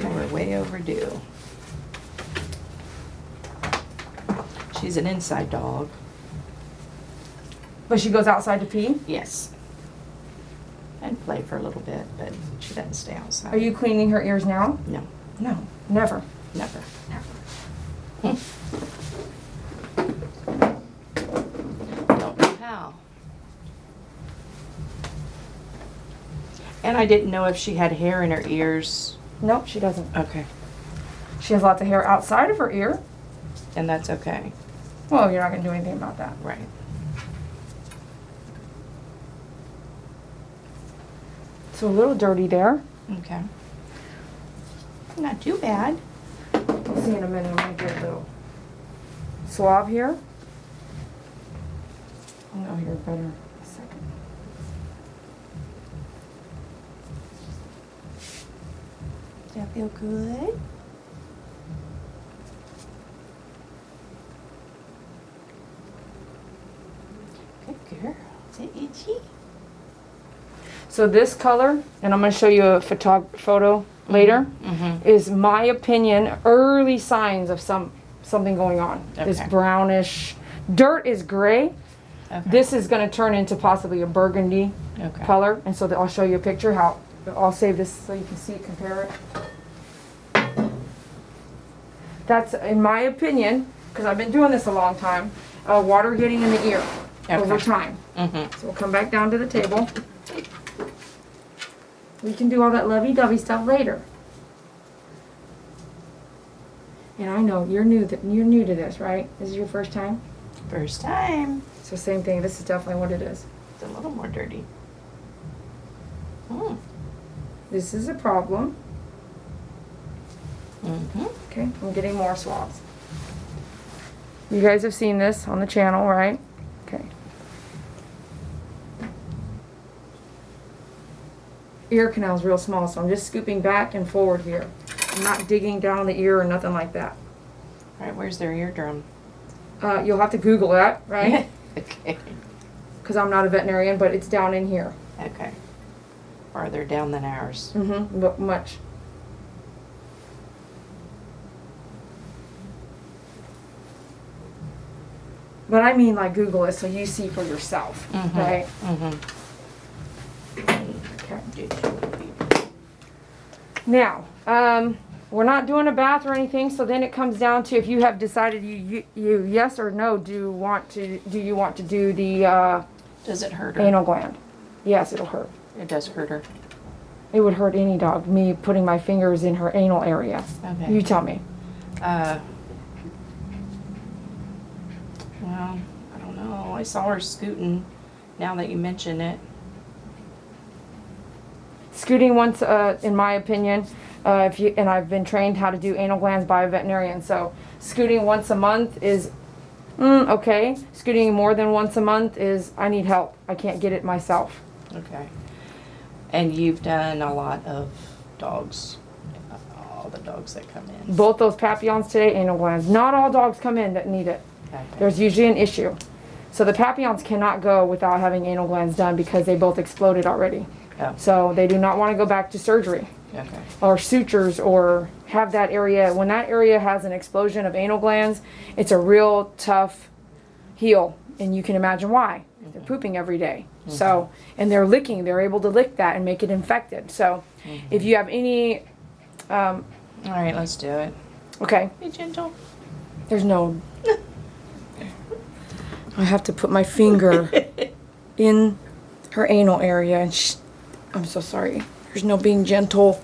We're way overdue. She's an inside dog. But she goes outside to pee? Yes. And play for a little bit, but she doesn't stay outside. Are you cleaning her ears now? No, No, never. never. Don't know how. And I didn't know if she had hair in her ears. Nope, she doesn't. Okay. She has lots of hair outside of her ear. And that's okay. Well, you're not going to do anything about that. Right. It's a little dirty there. Okay. Not too bad. We'll see in a minute. I'm going to get a little swab here. I'll know here better in a second. Does that feel good? Good girl. Is it itchy? So this color, and I'm going to show you a photo later, is my opinion early signs of something going on. This Okay. brownish dirt is gray. Okay. This is going to turn into possibly a burgundy Okay. color, and so I'll show you a picture how. I'll save this so you can see it, compare it. That's, in my opinion, because I've been doing this a long time, water getting in the ear over time. So we'll come back down to the table. We can do all that lovey-dovey stuff later. And I know you're new to this, right? This is your first time? First time. So same thing. This is definitely what it is. It's a little more dirty. Mm. This is a problem. Mm-hmm. Okay, I'm getting more swabs. You guys have seen this on the channel, right? Okay. Ear canal is real small, so I'm just scooping back and forward here. I'm not digging down the ear or nothing like that. All right, where's their eardrum? You'll have to Google that, right? Okay. Because I'm not a veterinarian, but it's down in here. Okay. Farther down than ours. But much. But I mean, like, Google it so you see for yourself, right? Okay. Now, we're not doing a bath or anything, so then it comes down to if you have decided you yes or no do you want to do the Does it hurt her? anal gland? Yes, it'll hurt. It does hurt her. It would hurt any dog. Me putting my fingers in her anal area. Okay. You tell me. Well, I don't know. I saw her scooting. Now that you mention it. Scooting once, in my opinion, and I've been trained how to do anal glands by a veterinarian, so scooting once a month is okay. Scooting more than once a month is I need help. I can't get it myself. Okay. And you've done a lot of dogs. All the dogs that come in. Both those Papillons today, anal glands. Not all dogs come in that need it. Okay. There's usually an issue. So the Papillons cannot go without having anal glands done because they both exploded already. Oh. So they do not want to go back to surgery. Okay. Or sutures or have that area. When that area has an explosion of anal glands, it's a real tough heal. And you can imagine why. They're pooping every day. So, and they're able to lick that and make it infected. So if you have any, All right, let's do it. okay, Be gentle. there's no, I have to put my finger in her anal area and I'm so sorry. There's no being gentle.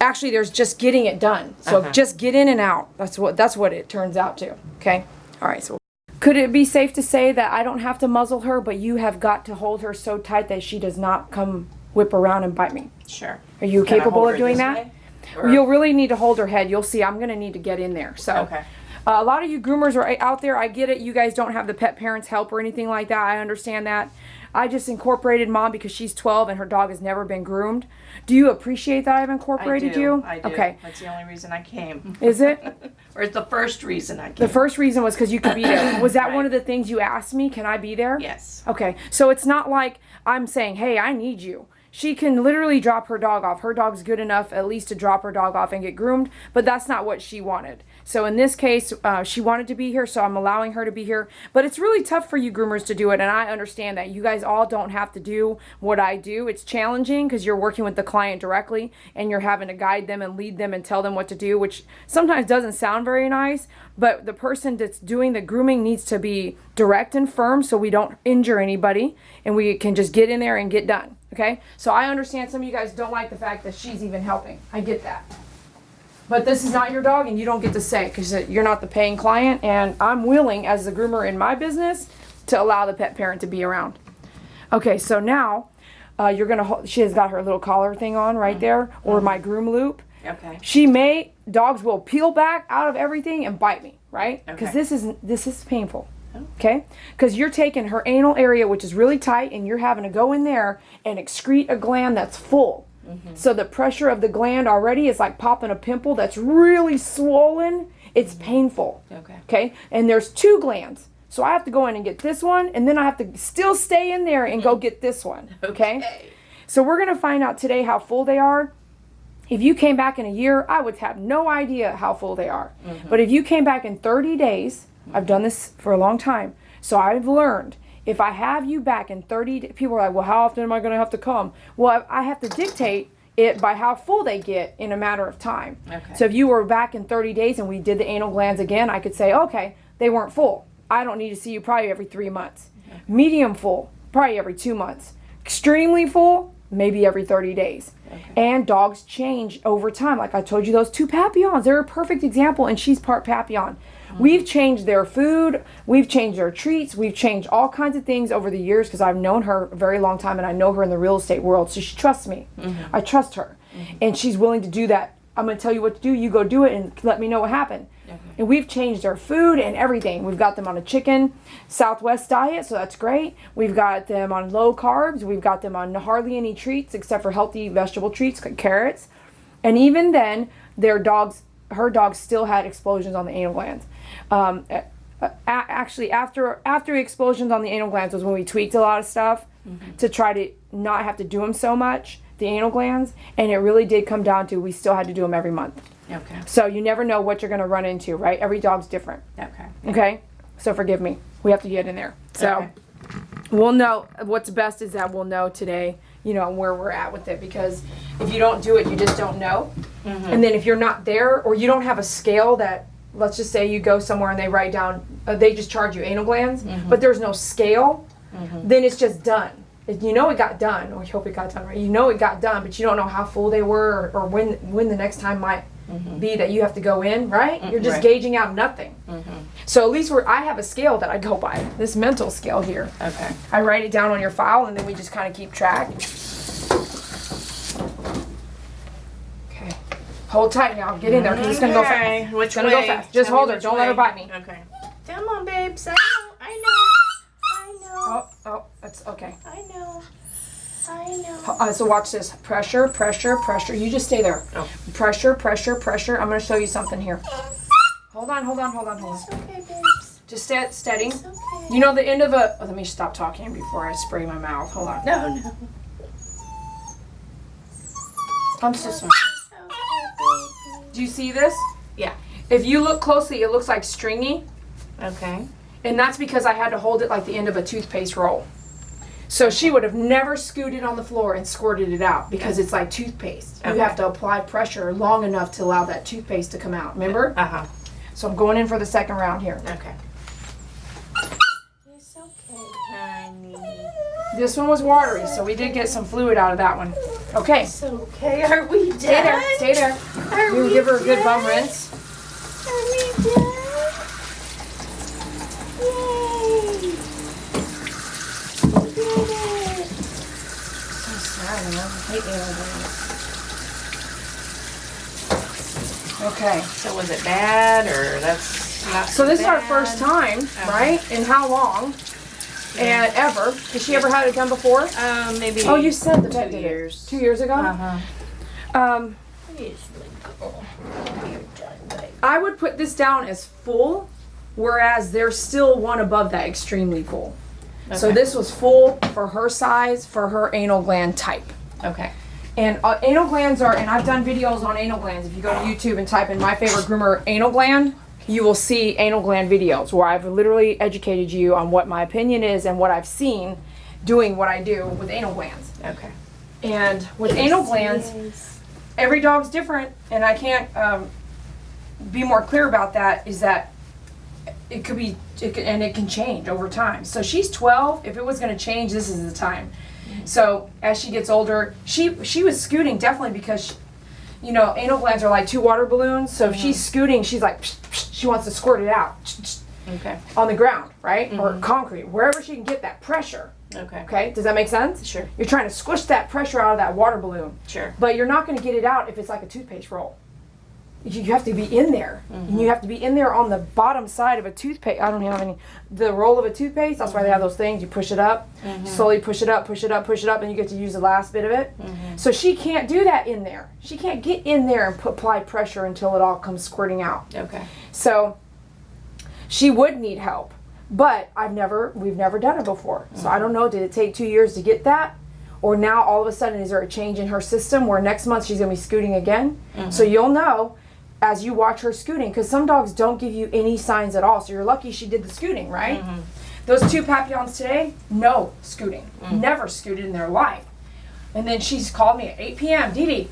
Actually, there's just getting it done. So just get in and out. That's what it turns out to. Okay? All right. So could it be safe to say that I don't have to muzzle her, but you have got to hold her so tight that she does not come whip around and bite me? Sure. Are you Can I capable hold of her doing this that? way? Or- You'll really need to hold her head. You'll see. I'm going to need to get in there. So Okay. a lot of you groomers are out there. I get it. You guys don't have the pet parents help or anything like that. I understand that. I just incorporated Mom because she's 12 and her dog has never been groomed. Do you appreciate that I've incorporated you? I do. Okay. That's the only reason I came. Is it? Or it's the first reason I The came. first reason was because you could be there. Was that Right. one of the things you asked me? Can I be there? Yes. Okay. So it's not like I'm saying, hey, I need you. she can literally drop her dog off. Her dog's good enough at least to drop her dog off and get groomed, but that's not what she wanted. So in this case, she wanted to be here, so I'm allowing her to be here. But it's really tough for you groomers to do it, and I understand that. You guys all don't have to do what I do. It's challenging because you're working with the client directly, and you're having to guide them and lead them and tell them what to do, which sometimes doesn't sound very nice, but the person that's doing the grooming needs to be direct and firm so we don't injure anybody, and we can just get in there and get done. Okay, so I understand some of you guys don't like the fact that she's even helping. I get that. But this is not your dog, and you don't get to say because you're not the paying client, and I'm willing, as the groomer in my business, to allow the pet parent to be around. Okay, so now you're going to hold, she has got her little collar thing on right there, or my groom loop. Okay. Dogs will peel back out of everything and bite me, right? Because Okay. this is painful. Okay, because you're taking her anal area, which is really tight, and you're having to go in there and excrete a gland that's full. So the pressure of the gland already is like popping a pimple that's really swollen. It's painful. Okay. Okay, and there's 2 glands. So I have to go in and get this one, and then I have to still stay in there and go get this one. Okay? So we're going to find out today how full they are. If you came back in a year, I would have no idea how full they are. But if you came back in 30 days, I've done this for a long time, so I've learned if I have you back in 30 days, people are like, well, how often am I going to have to come? Well, I have to dictate it by how full they get in a matter of time. Okay. So if you were back in 30 days and we did the anal glands again, I could say, okay, they weren't full. I don't need to see you probably every 3 months. Okay. Medium full, probably every 2 months. Extremely full, maybe every 30 days. Okay. And dogs change over time. Like I told you, those 2 Papillons, they're a perfect example, and she's part Papillon. We've changed their food, we've changed their treats, we've changed all kinds of things over the years because I've known her a very long time and I know her in the real estate world, so she trusts me. I trust her, and she's willing to do that. I'm going to tell you what to do, you go do it and let me know what happened. Okay. And we've changed their food and everything. We've got them on a chicken Southwest diet, so that's great. We've got them on low carbs, we've got them on hardly any treats except for healthy vegetable treats like carrots. And even then, her dogs still had explosions on the anal glands. Actually, after explosions on the anal glands was when we tweaked a lot of stuff to try to not have to do them so much, the anal glands, and it really did come down to we still had to do them every month. Okay. So you never know what you're going to run into, right? Every dog's different. Okay. Okay? So forgive me. We have to get in there. So Okay. we'll know. What's best is that we'll know today, where we're at with it, because if you don't do it, you just don't know. And then if you're not there, or you don't have a scale that, let's just say you go somewhere and they write down, they just charge you anal glands, but there's no scale, then it's just done. You know it got done, or you hope it got done right. You know it got done, but you don't know how full they were, or when the next time might be that you have to go in, right? You're just gauging out nothing. So at least I have a scale that I go by, this mental scale here. Okay. I write it down on your file, and then we just kind of keep track. Okay. Hold tight now. Get in there, because it's going to go fast. Which It's going to go fast. Just hold her. Don't let her bite me. Okay. Come on, babes. I know. Oh, that's okay. I know. So watch this. Pressure, pressure, pressure. You just stay there. Oh. Pressure, pressure, pressure. I'm going to show you something here. Hold on. It's okay, babes. Just stay steady. It's okay. You know the end of a... let me stop talking before I spray my mouth. Hold on. No. I'm so sorry. Okay, Do you see this? Yeah. If you look closely, it looks like stringy. Okay. And that's because I had to hold it like the end of a toothpaste roll. So she would have never scooted on the floor and squirted it out because it's like toothpaste. You Okay. have to apply pressure long enough to allow that toothpaste to come out. Remember? Uh-huh. So I'm going in for the second round here. Okay. It's okay, honey. This one was watery, so we did get some fluid out of that one. Okay. It's okay. Are we done? Stay there. Stay there. Are You we give her a good done? bum rinse. Are we done? Yay! We did it. So sad, man. I hate anal glands. Okay. So was it bad, or that's not So this is our bad? first time, right? In how long? And ever. Has she ever had it done before? Maybe. Oh, you said the vet 2 did it. years. 2 years ago? Uh-huh. You're done, babe. I would put this down as full, whereas there's still one above that extremely full. So Okay. this was full for her size, for her anal gland type. Okay. And anal glands are, and I've done videos on anal glands. If you go to YouTube and type in My Favorite Groomer anal gland, you will see anal gland videos where I've literally educated you on what my opinion is and what I've seen doing what I do with anal glands. Okay. And with anal glands, every dog's different, and I can't be more clear about that, is that it can change over time. So she's 12. If it was going to change, this is the time. So as she gets older, she was scooting definitely because, you know, anal glands are like 2 water balloons. So if she's scooting, she's like, she wants to squirt it out. Okay. On the ground, right? Or concrete, wherever she can get that pressure. Okay. Okay, does that make sense? Sure. You're trying to squish that pressure out of that water balloon. Sure. But you're not going to get it out if it's like a toothpaste roll. You have to be in there. And you have to be in there on the bottom side of a toothpaste. I don't have any. The roll of a toothpaste, that's why they have those things. You push it up, slowly push it up, push it up, push it up, and you get to use the last bit of it. So she can't do that in there. She can't get in there and apply pressure until it all comes squirting out. Okay. So she would need help. But we've never done it before. So I don't know, did it take 2 years to get that? Or now all of a sudden is there a change in her system where next month she's going to be scooting again? So you'll know as you watch her scooting, because some dogs don't give you any signs at all. So you're lucky she did the scooting, right? Those 2 Papillons today, no scooting. Never scooted in their life. And then she's called me at 8 p.m. Dee Dee,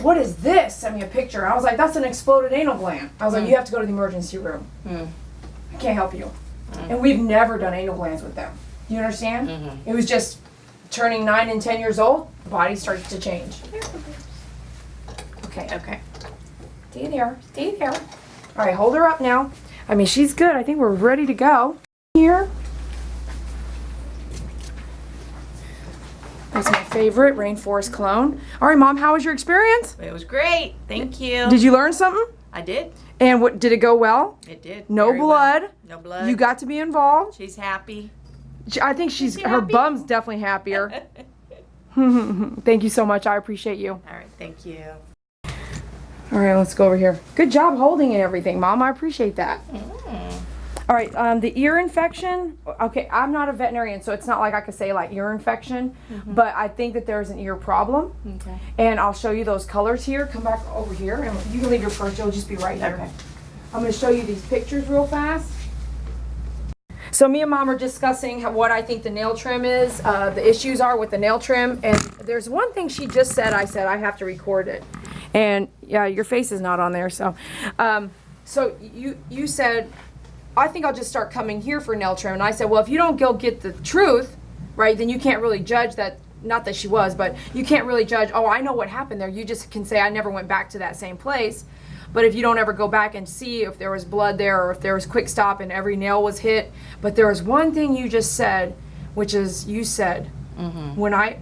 what is this? Send me a picture. I was like, that's an exploded anal gland. I was like, you have to go to the emergency room. I can't help you. And we've never done anal glands with them. You understand? It was just turning 9 and 10 years old, the body starts to change. Okay. Okay. Stay there. Stay there. All right, hold her up now. I mean, she's good. I think we're ready to go. Here. That's my favorite rainforest cologne. All right, Mom, how was your experience? It was great. Thank you. Did you learn something? I did. And what did it go well? It did. No Very blood. well. No blood. You got to be involved. She's happy. I think she her happy? bum's definitely happier. Thank you so much. I appreciate you. All right. Thank you. All right, let's go over here. Good job holding and everything, Mom. I appreciate that. All right, the ear infection. Okay, I'm not a veterinarian, so it's not like I could say like ear infection, but I think that there's an ear problem. Okay. And I'll show you those colors here. Come back over here, and you can leave your purse. You'll just be right here. Okay. I'm going to show you these pictures real fast. So me and Mom are discussing what I think the nail trim is, the issues are with the nail trim, and there's one thing she just said. I said I have to record it, and yeah, your face is not on there. So, so you said, I think I'll just start coming here for nail trim, and I said, well, if you don't go get the truth, right, then you can't really judge that. Not that she was, but you can't really judge. Oh, I know what happened there. You just can say I never went back to that same place. But if you don't ever go back and see if there was blood there or if there was quick stop and every nail was hit. But there was one thing you just said, which is you said, when I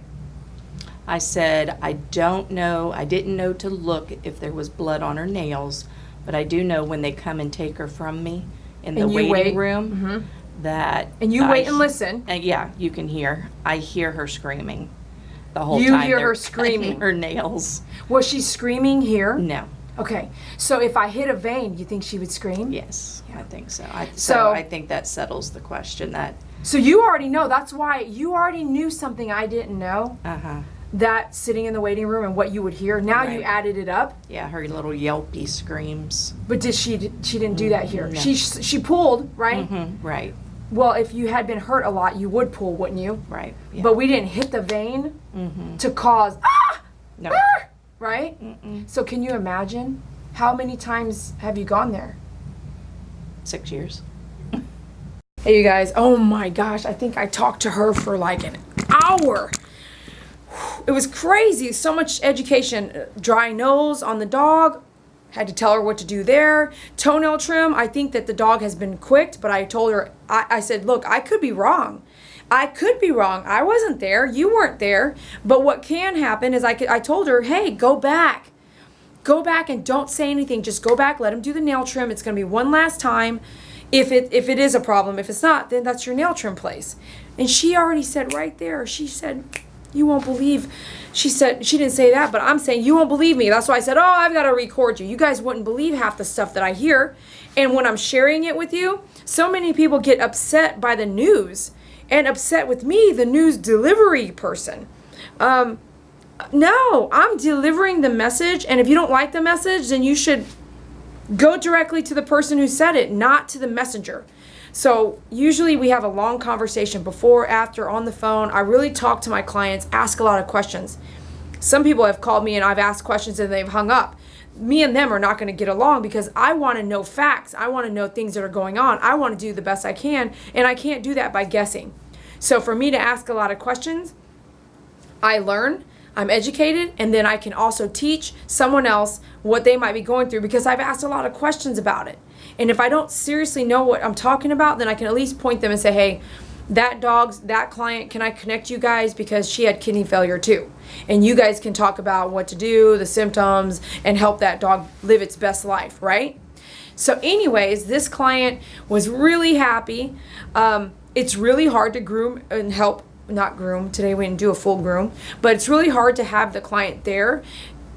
said, I don't know, I didn't know to look if there was blood on her nails, but I do know when they come and take her from me in the And you waiting wait. room that. and you wait and listen. Yeah, you can hear. I hear her screaming the whole You time. hear they're her screaming. cutting her nails. Was she screaming here? No. Okay. So if I hit a vein, you think she would scream? Yes, I think so. So- So I think that settles the question. That. So you already know. That's why you already knew something I didn't know. That sitting in the waiting room and what you would hear. Now you Right. added it up. Yeah, her little yelpy screams. But she didn't do that here. No. She pulled, right? Right. Well, if you had been hurt a lot, you would pull, wouldn't you? Right. Yeah. But we didn't hit the vein to cause no. right? So can you imagine how many times have you gone there? 6 years. Hey, you guys. Oh my gosh, I think I talked to her for like an hour. It was crazy. So much education. Dry nose on the dog. Had to tell her what to do there. Toenail trim. I think that the dog has been quicked, but I told her, I said, look, I could be wrong. I could be wrong. I wasn't there. You weren't there. But what can happen is I told her, hey, go back. Go back and don't say anything. Just go back. Let him do the nail trim. It's going to be one last time. If it is a problem. If it's not, then that's your nail trim place. And she already said right there, she said, you won't believe. She said, she didn't say that, but I'm saying you won't believe me. That's why I said, oh, I've got to record you. You guys wouldn't believe half the stuff that I hear. And when I'm sharing it with you, so many people get upset by the news and upset with me, the news delivery person. No, I'm delivering the message, and if you don't like the message, then you should go directly to the person who said it, not to the messenger. So usually we have a long conversation before, after, on the phone. I really talk to my clients, ask a lot of questions. Some people have called me and I've asked questions and they've hung up. Me and them are not going to get along because I want to know facts. I want to know things that are going on. I want to do the best I can, and I can't do that by guessing. So for me to ask a lot of questions, I learn, I'm educated, and then I can also teach someone else what they might be going through because I've asked a lot of questions about it. And if I don't seriously know what I'm talking about, then I can at least point them and say, hey, that client, can I connect you guys because she had kidney failure too? And you guys can talk about what to do, the symptoms, and help that dog live its best life, right? So anyways, this client was really happy. It's really hard to groom and help, not groom, today we didn't do a full groom, but it's really hard to have the client there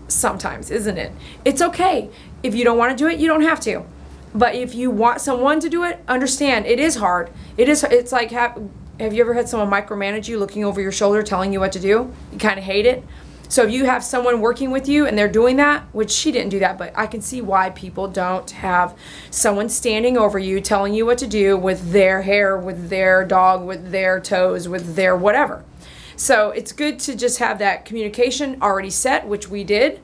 sometimes, isn't it? It's okay. If you don't want to do it, you don't have to. But if you want someone to do it, understand it is hard. It's like, have you ever had someone micromanage you, looking over your shoulder, telling you what to do? You kind of hate it. So if you have someone working with you and they're doing that, which she didn't do that, but I can see why people don't have someone standing over you, telling you what to do with their hair, with their dog, with their toes, with their whatever. So it's good to just have that communication already set, which we did,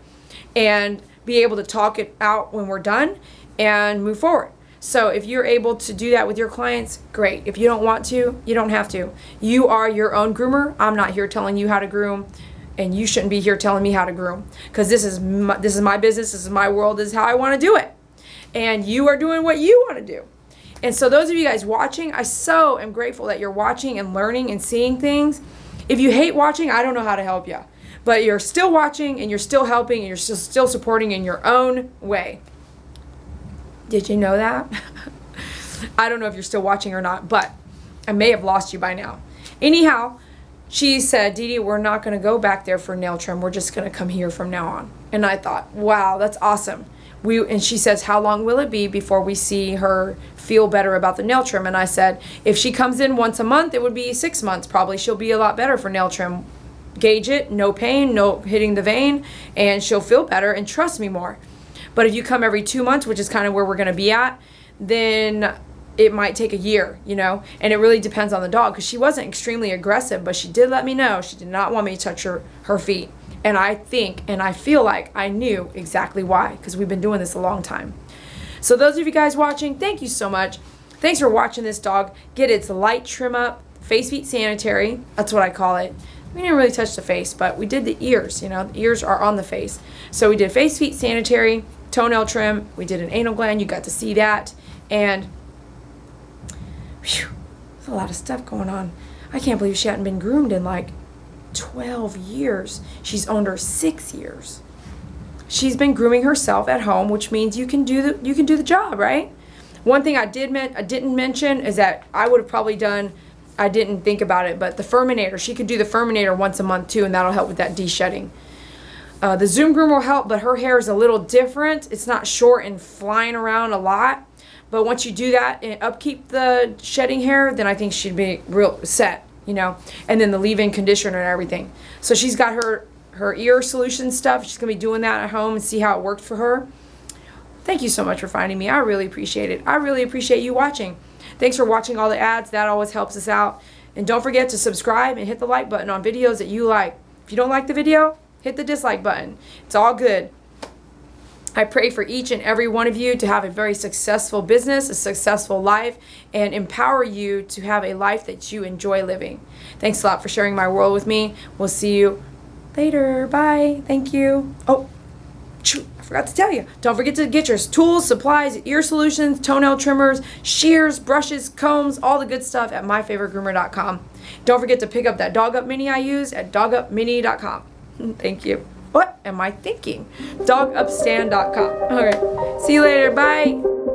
and be able to talk it out when we're done and move forward. So if you're able to do that with your clients, great. If you don't want to, you don't have to. You are your own groomer. I'm not here telling you how to groom, and you shouldn't be here telling me how to groom, because this is my business, this is my world, this is how I want to do it. And you are doing what you want to do. And so those of you guys watching, I so am grateful that you're watching and learning and seeing things. If you hate watching, I don't know how to help you. But you're still watching and you're still helping and you're still supporting in your own way. Did you know that? I don't know if you're still watching or not, but I may have lost you by now. Anyhow, she said, Dee Dee, we're not going to go back there for nail trim. We're just going to come here from now on. And I thought, wow, that's awesome. And she says, how long will it be before we see her feel better about the nail trim? And I said, if she comes in once a month, it would be 6 months probably. She'll be a lot better for nail trim. Gauge it, no pain, no hitting the vein, and she'll feel better and trust me more. But if you come every 2 months, which is kind of where we're going to be at, then it might take a year, you know, and it really depends on the dog, because she wasn't extremely aggressive, but she did let me know she did not want me to touch her feet. And I think, and I feel like I knew exactly why, because we've been doing this a long time. So those of you guys watching, thank you so much. Thanks for watching this dog get its light trim up, face, feet, sanitary. That's what I call it. We didn't really touch the face, but we did the ears, you know, the ears are on the face. So we did face, feet, sanitary, toenail trim. We did an anal gland. You got to see that. And whew, there's a lot of stuff going on. I can't believe she hadn't been groomed in like 12 years. She's owned her 6 years. She's been grooming herself at home, which means you can do the job, right? One thing I didn't mention is that I would have probably done, I didn't think about it, but the Furminator, she could do the Furminator once a month too, and that'll help with that de-shedding. The Zoom Groom will help, but her hair is a little different. It's not short and flying around a lot. But once you do that and upkeep the shedding hair, then I think she'd be real set, you know. And then the leave-in conditioner and everything. So she's got her ear solution stuff. She's going to be doing that at home and see how it worked for her. Thank you so much for finding me. I really appreciate it. I really appreciate you watching. Thanks for watching all the ads. That always helps us out. And don't forget to subscribe and hit the like button on videos that you like. If you don't like the video, hit the dislike button. It's all good. I pray for each and every one of you to have a very successful business, a successful life, and empower you to have a life that you enjoy living. Thanks a lot for sharing my world with me. We'll see you later. Bye. Thank you. Oh, I forgot to tell you. Don't forget to get your tools, supplies, ear solutions, toenail trimmers, shears, brushes, combs, all the good stuff at myfavoritegroomer.com. Don't forget to pick up that Dog Up Mini I use at dogupmini.com. Thank you. What am I thinking? Dogupstand.com. All right. See you later. Bye.